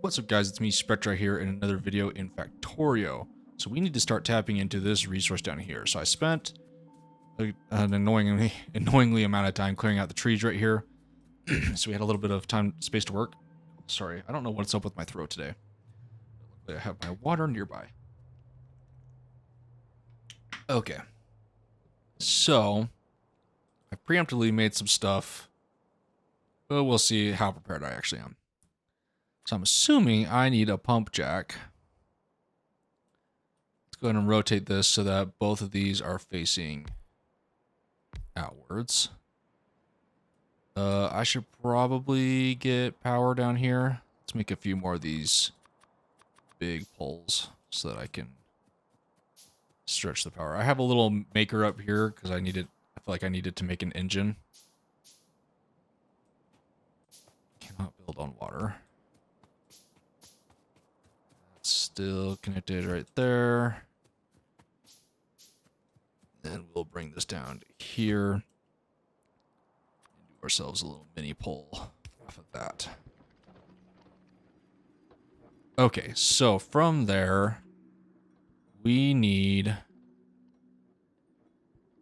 What's up, guys? It's me, Spectrar, here in another video in Factorio. So we need to start tapping into this resource down here. So I spent an annoyingly amount of time clearing out the trees right here. So we had a little bit of space to work. Sorry, I don't know what's up with my throat today. Luckily I have my water nearby. Okay. So I preemptively made some stuff, but we'll see how prepared I actually am. So I'm assuming I need a pump jack. Let's go ahead and rotate this so that both of these are facing outwards. I should probably get power down here. Let's make a few more of these big poles so that I can stretch the power. I have a little maker up here because I feel like I needed to make an engine. Cannot build on water. Still connected right there. Then we'll bring this down to here. And do ourselves a little mini pole off of that. Okay, so from there, we need...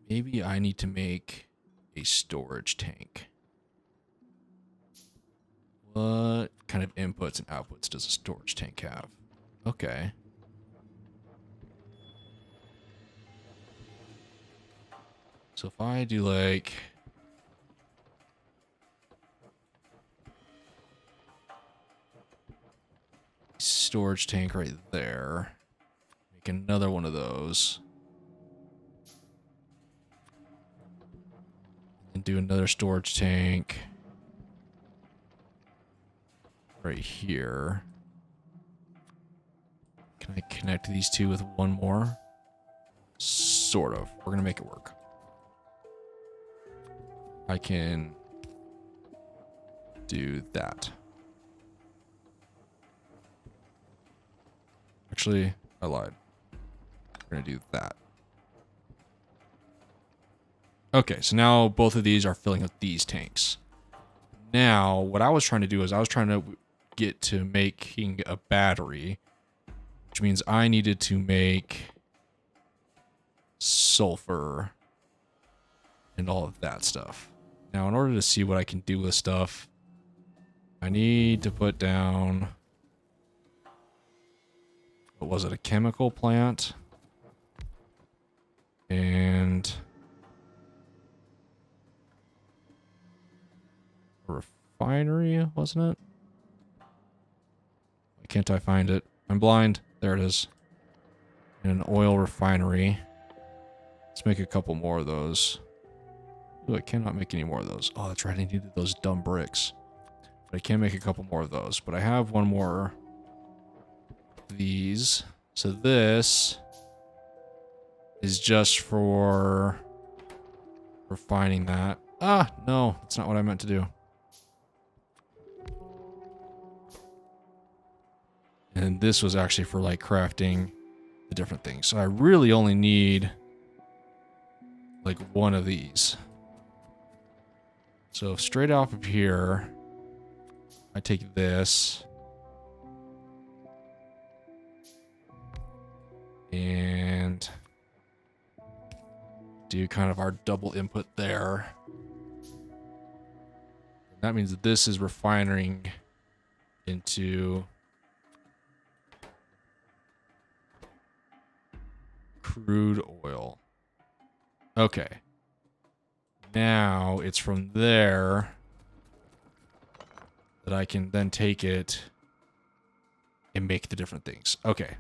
Maybe I need to make a storage tank. What kind of inputs and outputs does a storage tank have? Okay. So if I do like... storage tank right there. Make another one of those. And do another storage tank right here. Can I connect these two with one more? Sort of. We're gonna make it work. I can do that. Actually, I lied. We're gonna do that. Okay, so now both of these are filling up these tanks. Now, what I was trying to do is I was trying to get to making a battery, which means I needed to make sulfur and all of that stuff. Now, in order to see what I can do with stuff, I need to put down... What was it? A chemical plant? And... a refinery, wasn't it? Why can't I find it? I'm blind. There it is. And an oil refinery. Let's make a couple more of those. Ooh, I cannot make any more of those. Oh, that's right. I needed those dumb bricks. But I can make a couple more of those. But I have one more of these. So this is just for refining that. Ah, no. That's not what I meant to do. And this was actually for like crafting the different things. So I really only need like one of these. So straight off of here, I take this and do kind of our double input there. That means that this is refining into crude oil. Okay. Now it's from there that I can then take it and make the different things. Okay.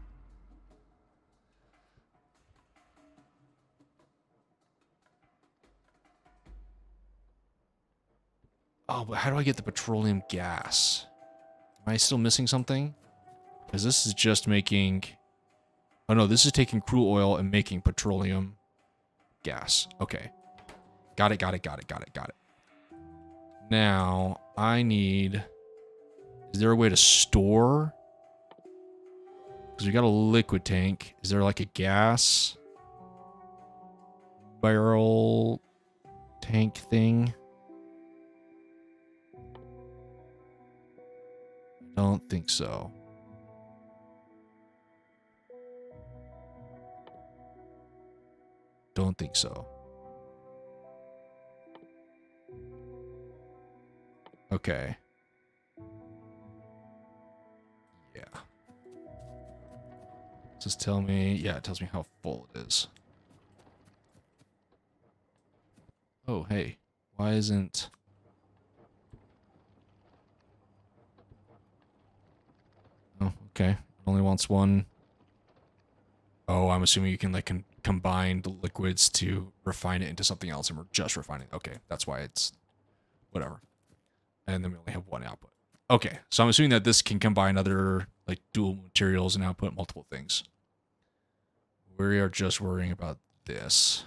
Oh, but how do I get the petroleum gas? Am I still missing something? Because this is just making... Oh no, this is taking crude oil and making petroleum gas. Okay. Got it. Now, I need... Is there a way to store? Because we got a liquid tank. Is there like a gas barrel tank thing? Don't think so. Don't think so. Okay. Yeah. Just tell me. Yeah, it tells me how full it is. Oh, hey. Why isn't... Oh, okay. It only wants one. Oh, I'm assuming you can like combine the liquids to refine it into something else, and we're just refining it. Okay, that's why it's whatever. And then we only have one output. Okay, so I'm assuming that this can combine other like dual materials and output multiple things. We are just worrying about this.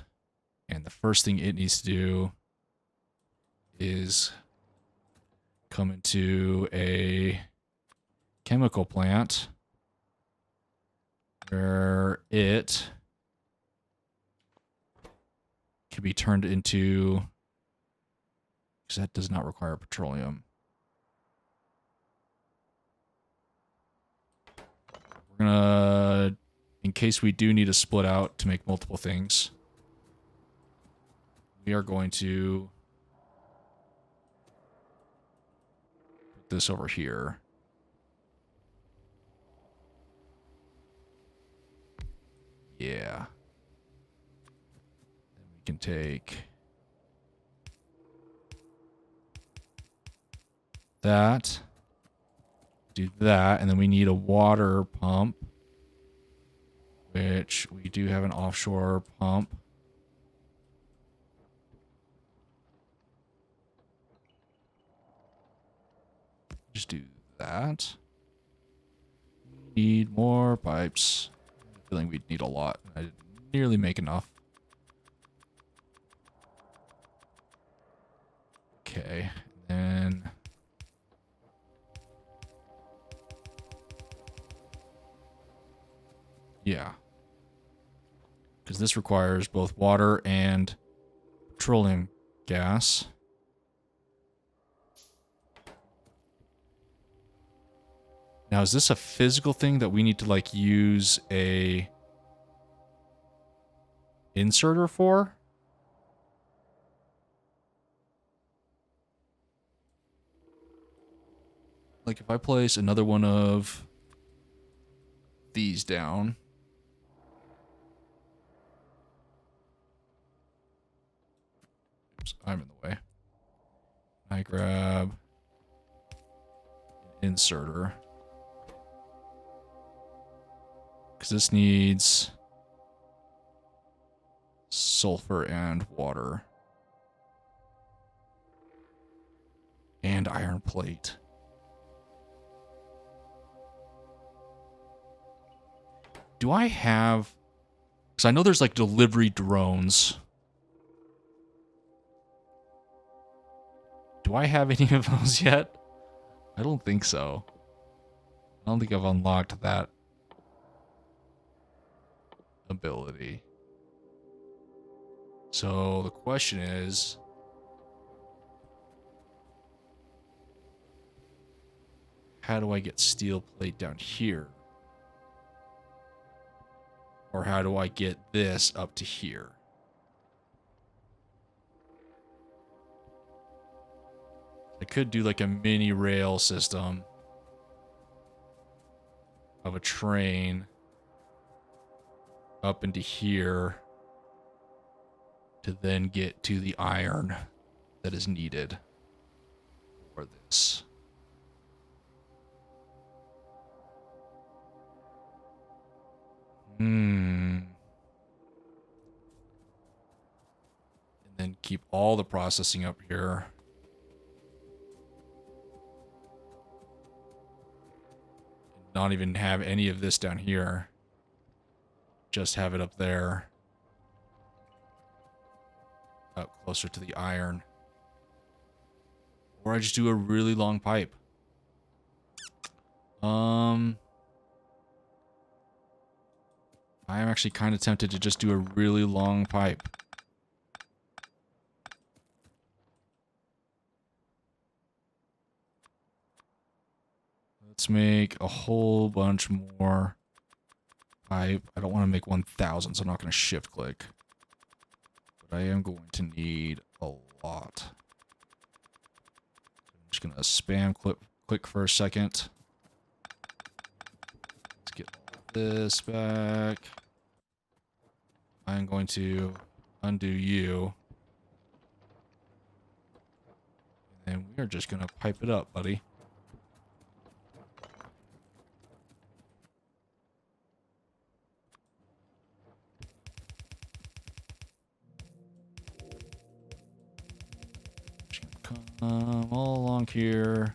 And the first thing it needs to do is come into a chemical plant where it can be turned into, because that does not require petroleum. We're gonna, in case we do need to split out to make multiple things, we are going to put this over here. Yeah. Then we can take that, do that, and then we need a water pump, which we do have an offshore pump. Just do that. Need more pipes. I'm feeling we'd need a lot. I didn't nearly make enough. Okay, then yeah, because this requires both water and petroleum gas. Now, is this a physical thing that we need to like use a inserter for? Like if I place another one of these down. Oops, I'm in the way. I grab an inserter. Because this needs sulfur and water. And iron plate. Do I have... Because I know there's like delivery drones. Do I have any of those yet? I don't think so. I don't think I've unlocked that ability. So the question is... How do I get steel plate down here? Or how do I get this up to here? I could do like a mini rail system of a train up into here to then get to the iron that is needed for this. And then keep all the processing up here. Not even have any of this down here. Just have it up there. Up closer to the iron. Or I just do a really long pipe. I am actually kind of tempted to just do a really long pipe. Let's make a whole bunch more pipe. I don't want to make 1,000, so I'm not going to shift click. But I am going to need a lot. I'm just going to spam click for a second. Let's get all this back. I'm going to undo you. And we are just going to pipe it up, buddy. Come all along here.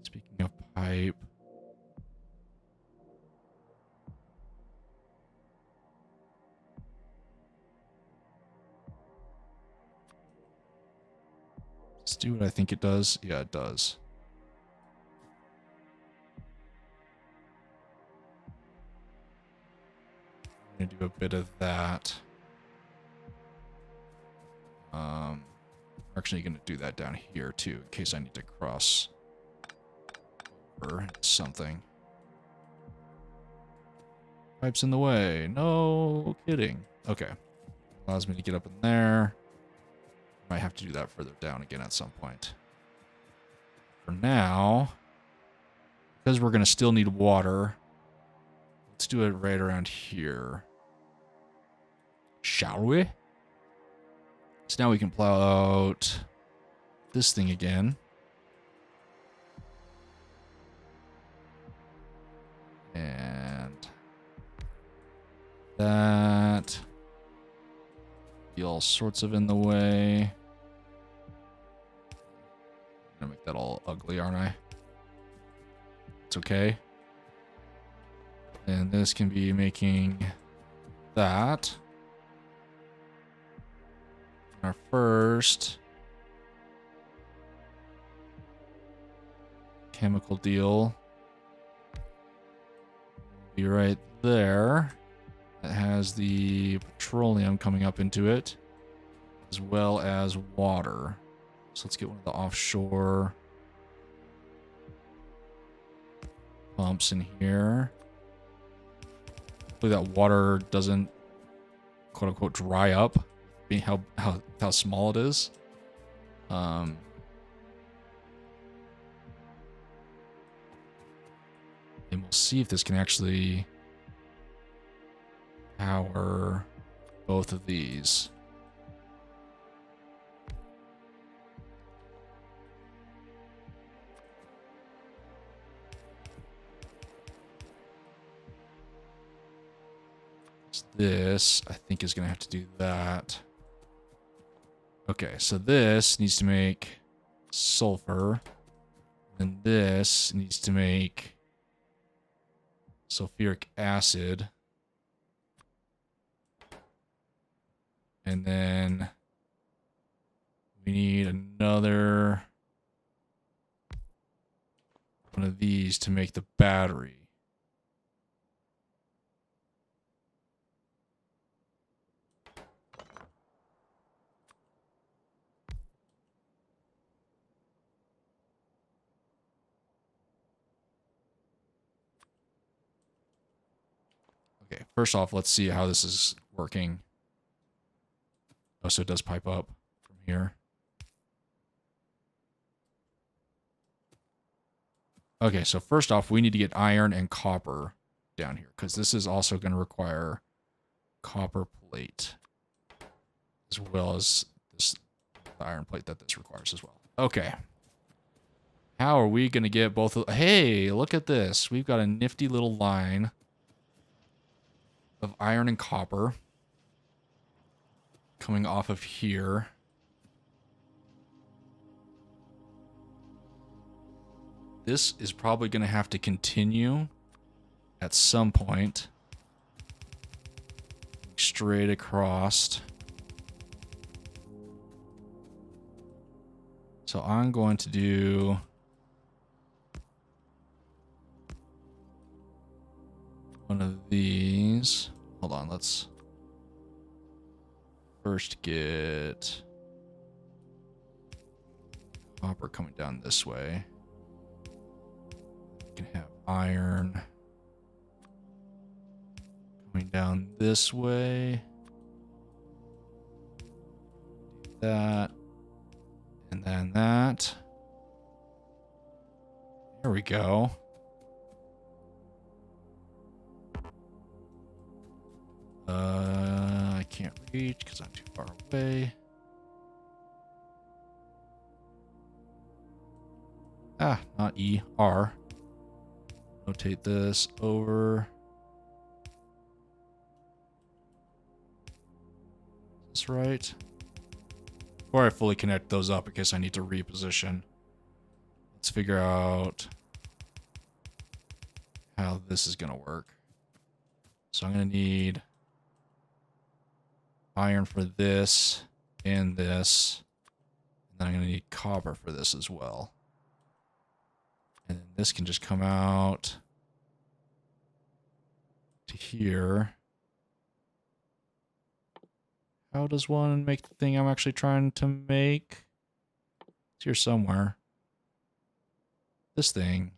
Speaking of pipe. Let's do what I think it does. Yeah, it does. I'm gonna do a bit of that. I'm actually gonna do that down here too, in case I need to cross over something. Pipe's in the way. No kidding. Okay. Allows me to get up in there. Might have to do that further down again at some point. For now, because we're gonna still need water, let's do it right around here. Shall we? So now we can plow out this thing again. And that. Be all sorts of in the way. I'm gonna make that all ugly, aren't I? It's okay. And this can be making that. Our first chemical deal will be right there. It has the petroleum coming up into it, as well as water. So let's get one of the offshore pumps in here. Hopefully that water doesn't, quote unquote, dry up, being how small it is. And we'll see if this can actually power both of these. This, I think, is going to have to do that. Okay, so this needs to make sulfur. And this needs to make sulfuric acid. And then we need another one of these to make the battery. Okay, first off, let's see how this is working. Oh, so it does pipe up from here. Okay, so first off, we need to get iron and copper down here, because this is also going to require copper plate, as well as this the iron plate that this requires as well. Okay. How are we going to get both of... Hey, look at this. We've got a nifty little line of iron and copper coming off of here. This is probably going to have to continue at some point. Straight across. So I'm going to do... one of these hold on, let's first get copper coming down this way. We can have iron coming down this way. That. And then that. There we go. I can't reach because I'm too far away. Ah, not E, R. Rotate this over. Is this right? Before I fully connect those up, I guess I need to reposition. Let's figure out how this is going to work. So I'm going to need iron for this and this. And then I'm going to need copper for this as well. And then this can just come out to here. How does one make the thing I'm actually trying to make? It's here somewhere. This thing.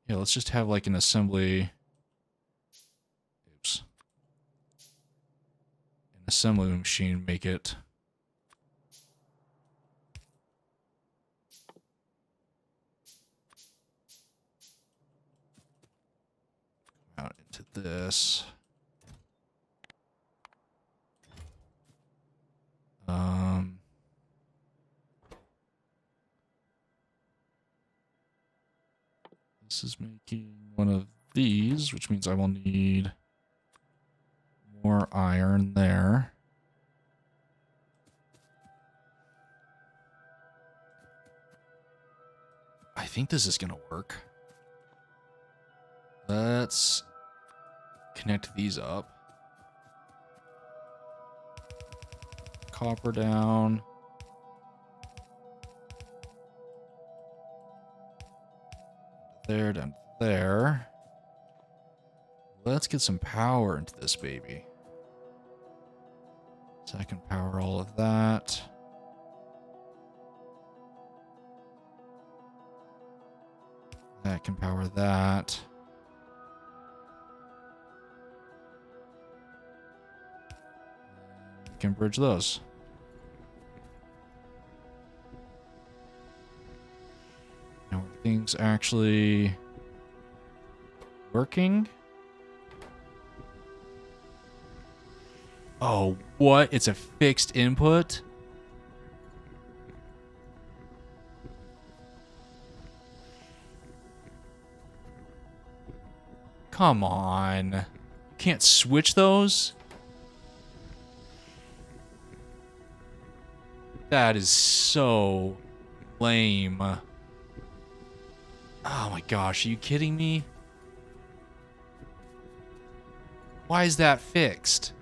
Yeah, let's just have like an assembly. Oops. An assembly machine make it. Out into this. This is making one of these, which means I will need more iron there. I think this is going to work. Let's connect these up. Copper down. There, down there. Let's get some power into this baby. So I can power all of that. That can power that. We can bridge those. Now are things actually working? Oh, what? It's a fixed input? Come on. You can't switch those? That is so lame. Oh my gosh, are you kidding me? Why is that fixed?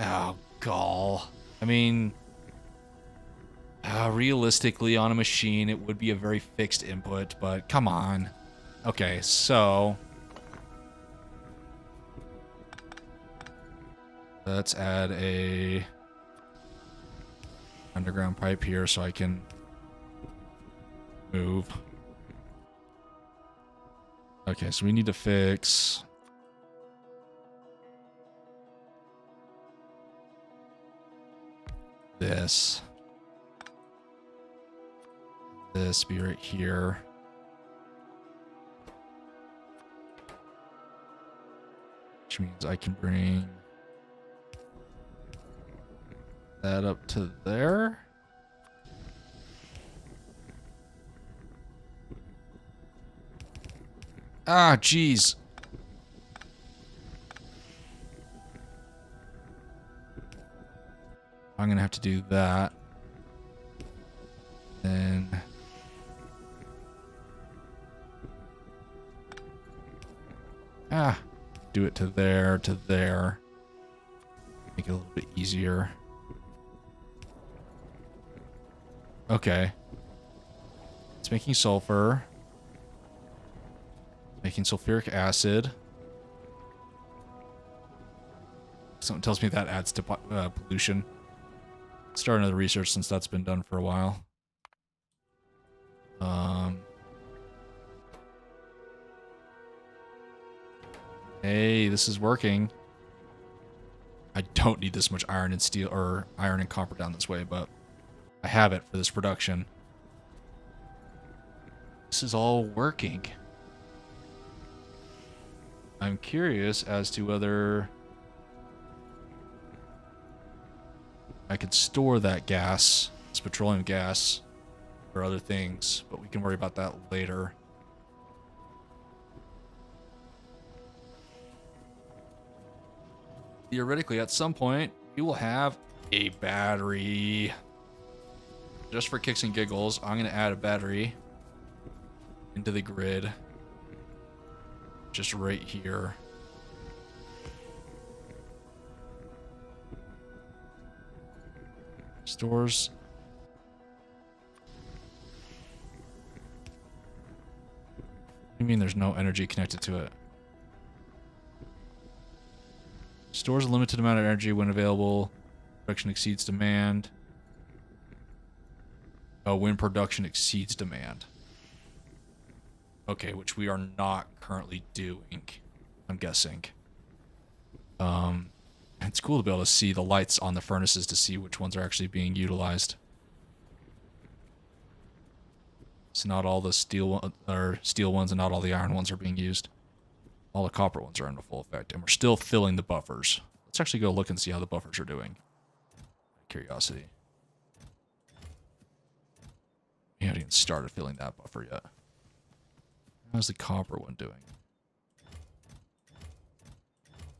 Oh, gall. I mean, realistically on a machine, it would be a very fixed input, but come on. Okay, so let's add a underground pipe here so I can move. Okay, so we need to fix this. This be right here. Which means I can bring that up to there. Ah, jeez. I'm gonna have to do that. Then do it to there, to there. Make it a little bit easier. Okay. It's making sulfur. Making sulfuric acid. Something tells me that adds to pollution. Start another research since that's been done for a while. Hey, this is working. I don't need this much iron and steel, or iron and copper down this way, but I have it for this production. This is all working. I'm curious as to whether I could store that gas, this petroleum gas, for other things, but we can worry about that later. Theoretically, at some point, we will have a battery. Just for kicks and giggles, I'm going to add a battery into the grid. Just right here. Stores. What do you mean there's no energy connected to it? Stores a limited amount of energy when available. Production exceeds demand. Oh, when production exceeds demand. Okay, which we are not currently doing, I'm guessing. It's cool to be able to see the lights on the furnaces to see which ones are actually being utilized. So not all the steel ones and not all the iron ones are being used. All the copper ones are in full effect, and we're still filling the buffers. Let's actually go look and see how the buffers are doing. Curiosity. We haven't even started filling that buffer yet. How's the copper one doing?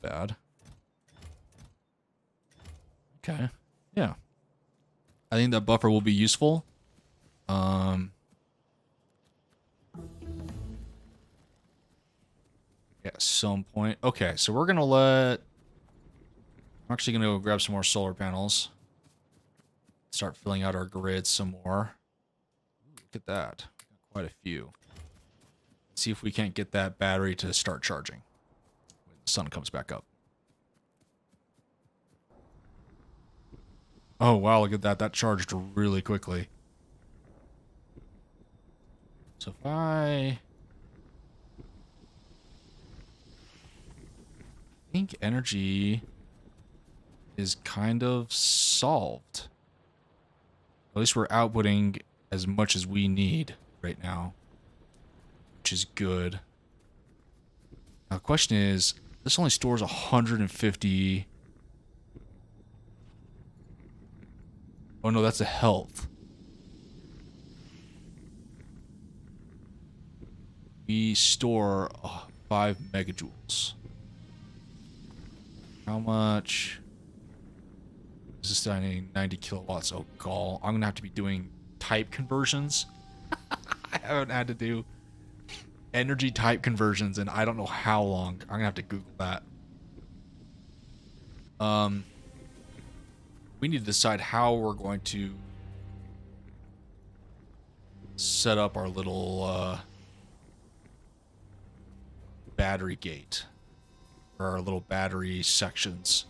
Bad. Okay. Yeah. I think that buffer will be useful. At some point. Okay, so we're gonna let... I'm actually gonna go grab some more solar panels. Start filling out our grid some more. Ooh, look at that. Quite a few. See if we can't get that battery to start charging when the sun comes back up. Oh wow, look at that. That charged really quickly. So if I think energy is kind of solved. At least we're outputting as much as we need right now, which is good. Now the question is, this only stores 150. Oh no, that's a health. We store 5 megajoules. How much is this? 90 kilowatts. Oh, gall. I'm going to have to be doing type conversions. I haven't had to do energy type conversions in I don't know how long. I'm going to have to Google that. We need to decide how we're going to set up our little battery gate. Or our little battery sections.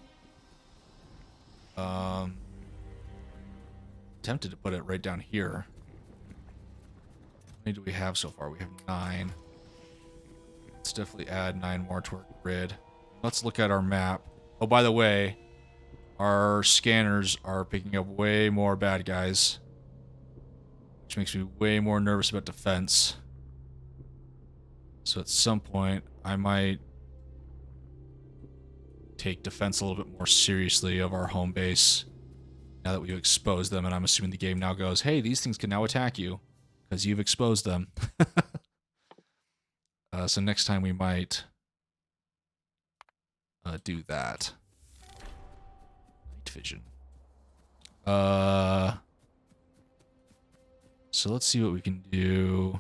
Tempted to put it right down here. How many do we have so far? We have 9. Let's definitely add 9 more to our grid. Let's look at our map. Oh, by the way, our scanners are picking up way more bad guys, which makes me way more nervous about defense. So at some point, I might take defense a little bit more seriously of our home base now that we've exposed them, and I'm assuming the game now goes, hey, these things can now attack you because you've exposed them. So next time we might do that. Night vision. So let's see what we can do.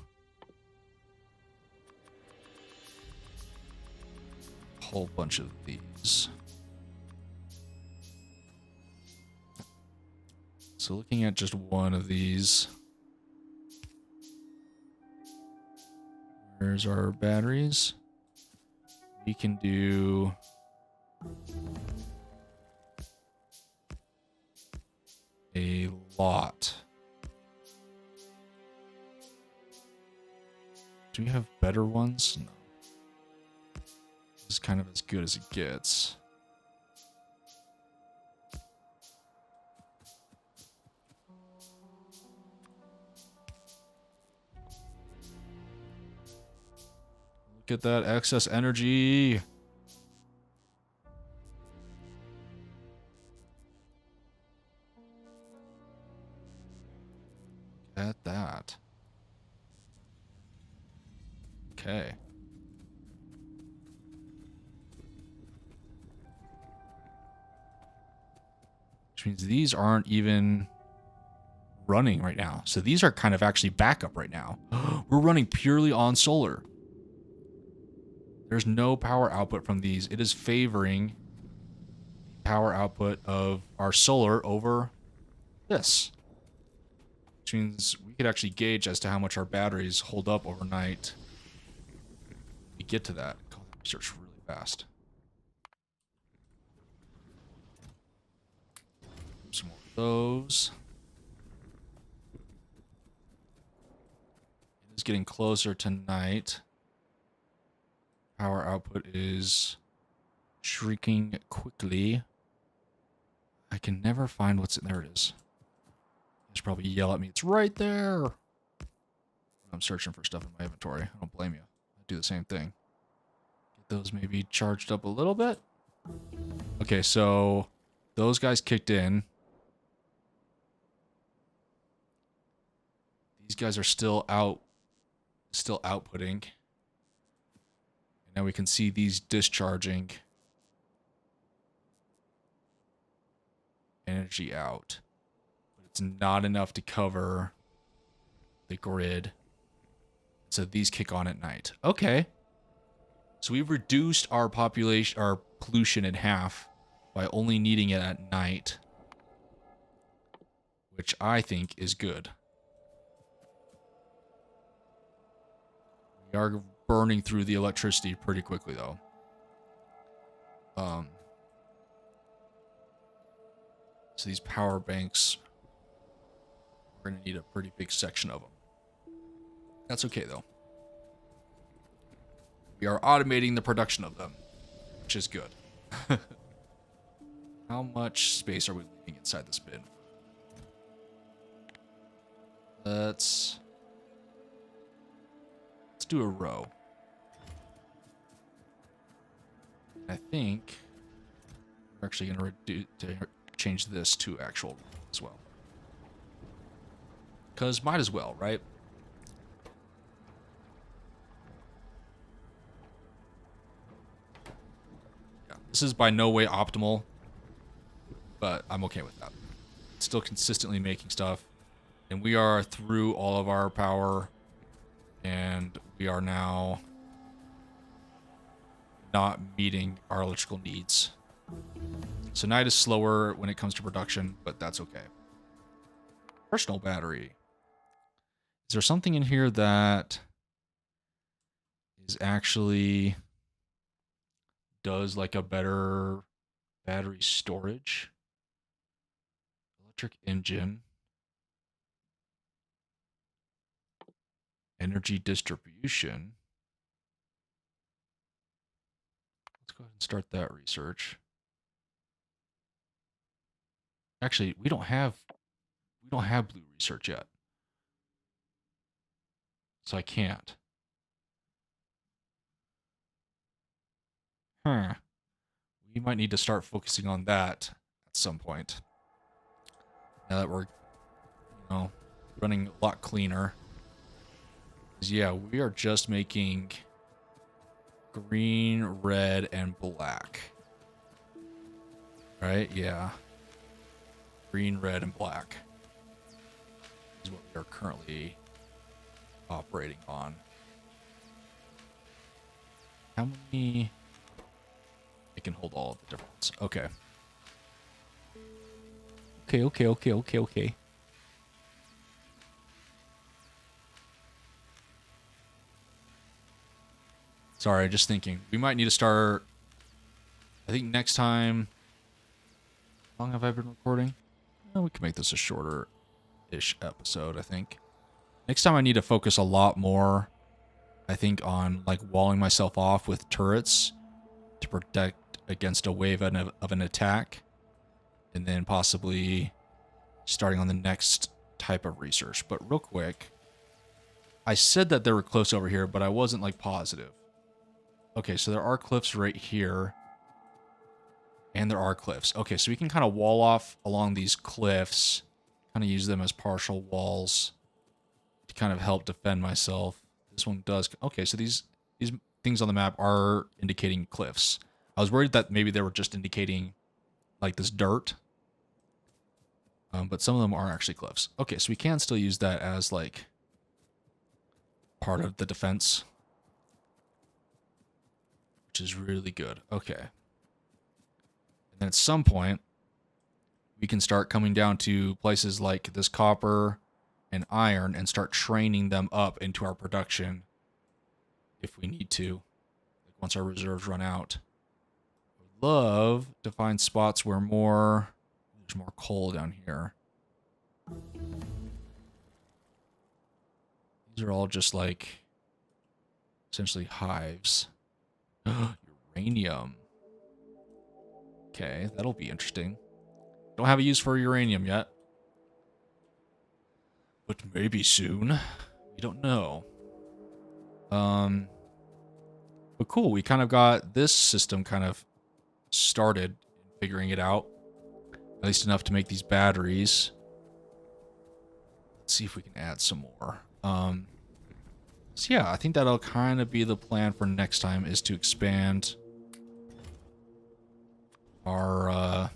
A whole bunch of these. So looking at just one of these. There's our batteries. We can do a lot. Do we have better ones? No. This is kind of as good as it gets. Look at that excess energy. Look at that. Okay. Which means these aren't even running right now. So these are kind of actually backup right now. We're running purely on solar. There's no power output from these. It is favoring the power output of our solar over this. Which means we could actually gauge as to how much our batteries hold up overnight. We get to that. God, research really fast. Some more of those. It is getting closer tonight. Power output is shrinking quickly. I can never find what's in there. It is. You should probably yell at me. It's right there. I'm searching for stuff in my inventory. I don't blame you. I do the same thing. Get those maybe charged up a little bit. Okay, so those guys kicked in. These guys are still outputting. And now we can see these discharging energy out. But it's not enough to cover the grid. So these kick on at night. Okay. So we've reduced our pollution in half by only needing it at night. Which I think is good. We are burning through the electricity pretty quickly, though. So these power banks, we're going to need a pretty big section of them. That's okay, though. We are automating the production of them, which is good. How much space are we leaving inside this bin? Let's do a row. I think we're actually going to change this to actual row as well. Because might as well, right? Yeah, this is by no way optimal, but I'm okay with that. Still consistently making stuff. And we are through all of our power, and we are now not meeting our electrical needs. So night is slower when it comes to production, but that's okay. Personal battery. Is there something in here that is actually does like a better battery storage? Electric engine. Energy distribution. Let's go ahead and start that research. Actually, we don't have blue research yet. So I can't. We might need to start focusing on that at some point. Now that we're, running a lot cleaner. Yeah, we are just making green, red, and black. Right? Yeah. Green, red, and black is what we are currently operating on. How many? It can hold all of the difference. Okay. Okay. Sorry, just thinking. We might need to start... I think next time... How long have I been recording? Well, we can make this a shorter-ish episode, I think. Next time I need to focus a lot more, I think, on like walling myself off with turrets to protect against a wave of an attack. And then possibly starting on the next type of research. But real quick, I said that there were cliffs over here, but I wasn't like positive. Okay, so there are cliffs right here. And there are cliffs. Okay, so we can kind of wall off along these cliffs. Kind of use them as partial walls to kind of help defend myself. This one does. Okay, so these things on the map are indicating cliffs. I was worried that maybe they were just indicating like this dirt. But some of them are actually cliffs. Okay, so we can still use that as like part of the defense, which is really good. Okay. And then at some point, we can start coming down to places like this copper and iron and start training them up into our production if we need to, like once our reserves run out. I would love to find spots where there's more coal down here. These are all just like essentially hives. Uranium. Okay, that'll be interesting. Don't have a use for uranium yet. But maybe soon. We don't know. But cool, we kind of got this system kind of started figuring it out. At least enough to make these batteries. Let's see if we can add some more. So yeah, I think that'll kind of be the plan for next time, is to expand our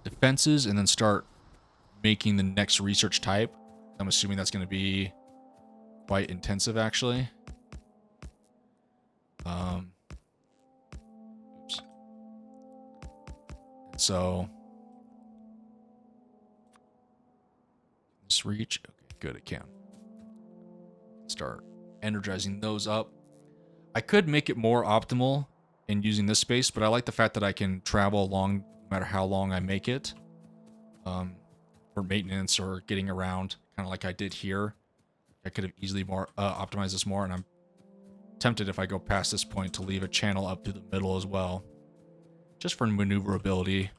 defenses and then start making the next research type. I'm assuming that's going to be quite intensive, actually. Oops. And so this reach. Okay, good, it can. Start energizing those up. I could make it more optimal in using this space, but I like the fact that I can travel along no matter how long I make it. For maintenance or getting around, kind of like I did here. I could have easily optimized this more, and I'm tempted if I go past this point to leave a channel up through the middle as well, just for maneuverability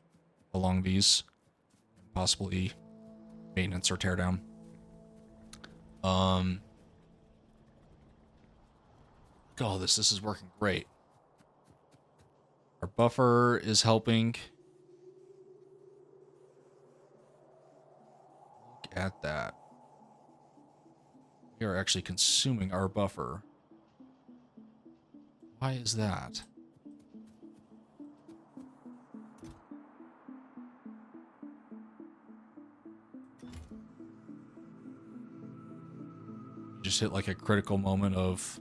along these, possibly maintenance or teardown. Oh, this is working great. Our buffer is helping. Look at that. We are actually consuming our buffer. Why is that? Just hit like a critical moment of...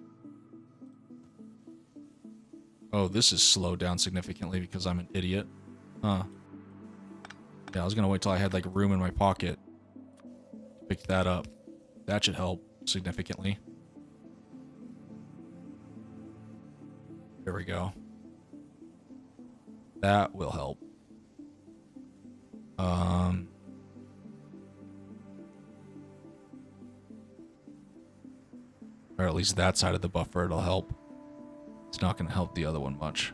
Oh, this is slowed down significantly because I'm an idiot. Huh. Yeah, I was gonna wait till I had like room in my pocket to pick that up. That should help significantly. There we go. That will help. Or at least that side of the buffer, it'll help. It's not going to help the other one much.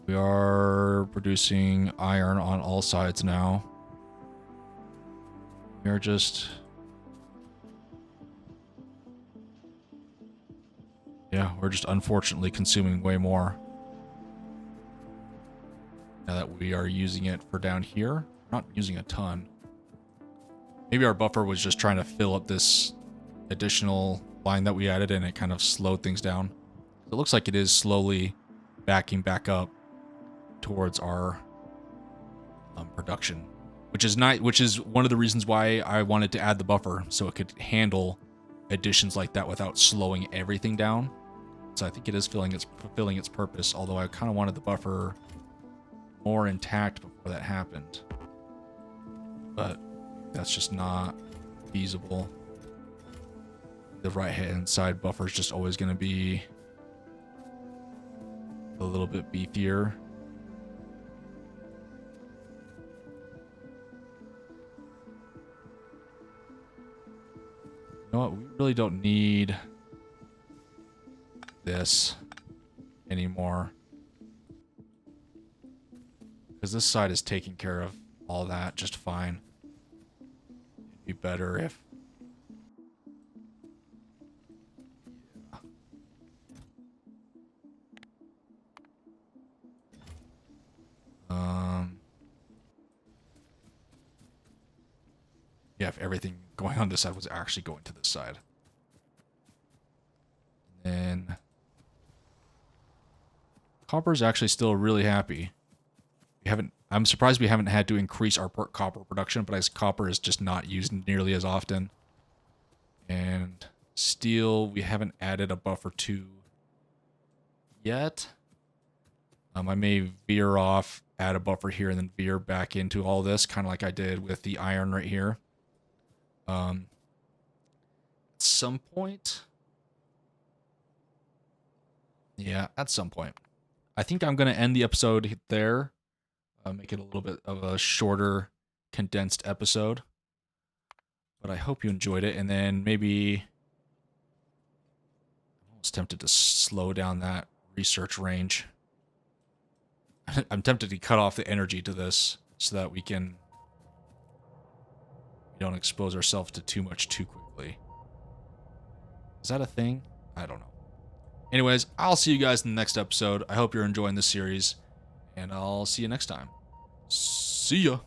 We are producing iron on all sides now. We are just... Yeah, we're just unfortunately consuming way more. Now that we are using it for down here. Not using a ton. Maybe our buffer was just trying to fill up this additional line that we added and it kind of slowed things down. It looks like it is slowly backing back up towards our production, which is nice, which is one of the reasons why I wanted to add the buffer, so it could handle additions like that without slowing everything down. So I think it is fulfilling its purpose, although I kind of wanted the buffer more intact before that happened. But that's just not feasible. the right-hand side buffer is just always going to be a little bit beefier. You know what? We really don't need this anymore, because this side is taking care of all that just fine. It'd be better if... yeah, if everything going on this side was actually going to this side. And then copper's actually still really happy. I'm surprised we haven't had to increase our copper production, but as copper is just not used nearly as often. And steel, we haven't added a buffer to yet. I may veer off, add a buffer here, and then veer back into all this, kind of like I did with the iron right here. At some point. Yeah, at some point. I think I'm going to end the episode there. Make it a little bit of a shorter, condensed episode. But I hope you enjoyed it. And then maybe... I'm almost tempted to slow down that research range. I'm tempted to cut off the energy to this so that we don't expose ourselves to too much too quickly. Is that a thing? I don't know. Anyways, I'll see you guys in the next episode. I hope you're enjoying this series, and I'll see you next time. See ya!